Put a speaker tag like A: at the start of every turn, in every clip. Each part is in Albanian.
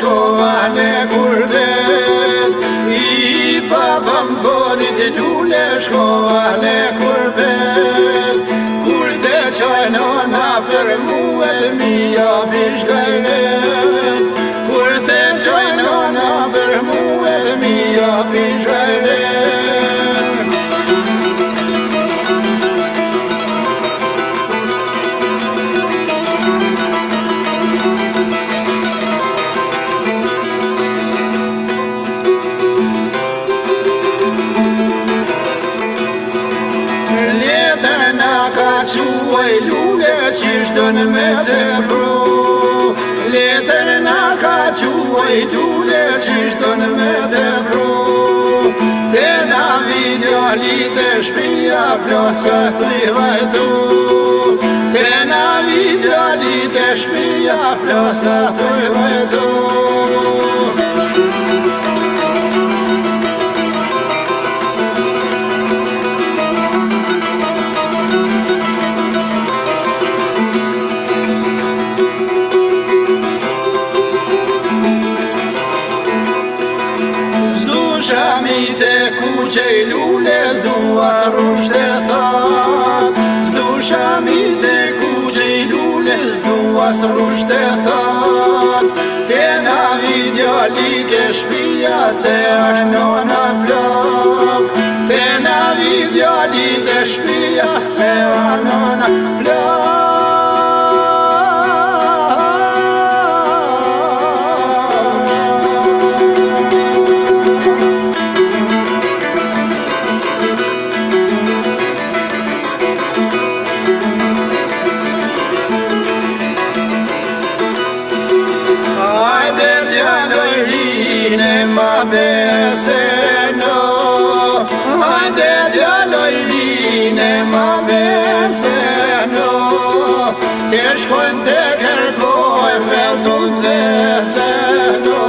A: shkova në kurbet, I pa bamborit lule shkova në kurbet, kur të qaj nona për muet mi japish gajret, kur të qaj nona për muet mi japish gajret. Quaj lule qish dën me të pru, letër na ka quaj lule qish dën me të pru, te na vidjallit e shpia plasa të I vajtu, te na vidjallit e shpia plasa të I vajtu. Shamite kuqej lule zdua s'rusht e thot, shamite kuqej lule zdua s'rusht e thot, te na vidjallit e shpia se është nona plak, te na vidjallit e shpia se është nona plak. Ma beseno, hajde djaloj rine ma beseno, te shkojmë te kërkojmë vetëm zezeno,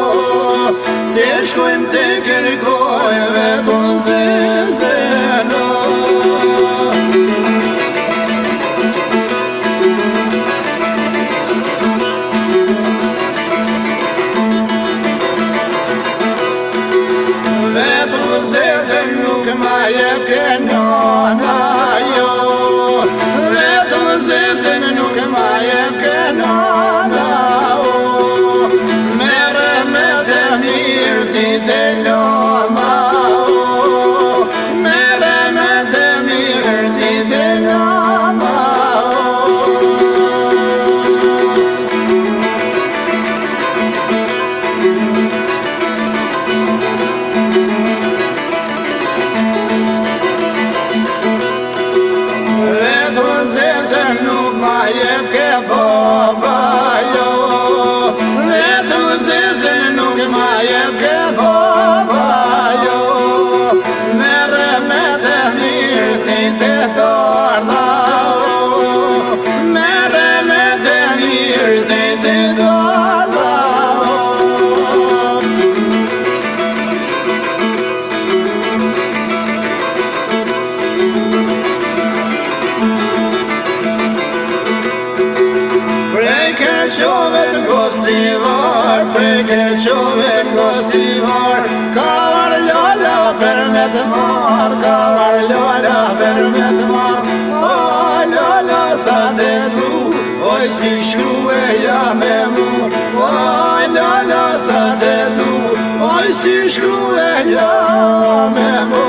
A: te shkojmë te kërkojmë vetëm zezeno. Ma jep ke nona jo, vetëm zezën nuk ma jep ke nona o, mere me të mirë ti të loma o, mere me të mirë ti të loma o. Nuk ma jep ke baba jo, vetëm zezën nuk ma jep ke baba jo, mere me të mirë ti të dorna o, mere me të mirë ti të dorna o. Qovet gostivar, preker qovet gostivar, ka var lola për me të mar, ka var lola për me të mar, o lola sa të du, oj si shkrueja me mu, o lola sa të du, oj si shkrueja me mu.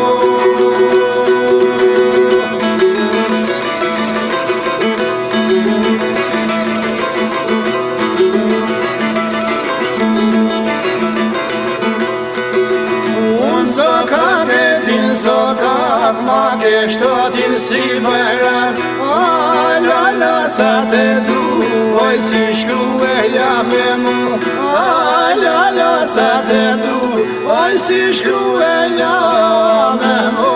A: Ma ke shtotin si bëran, o lola sa të du, oj si shkrueja me mu, o lola sa të du, oj si shkrueja me mu.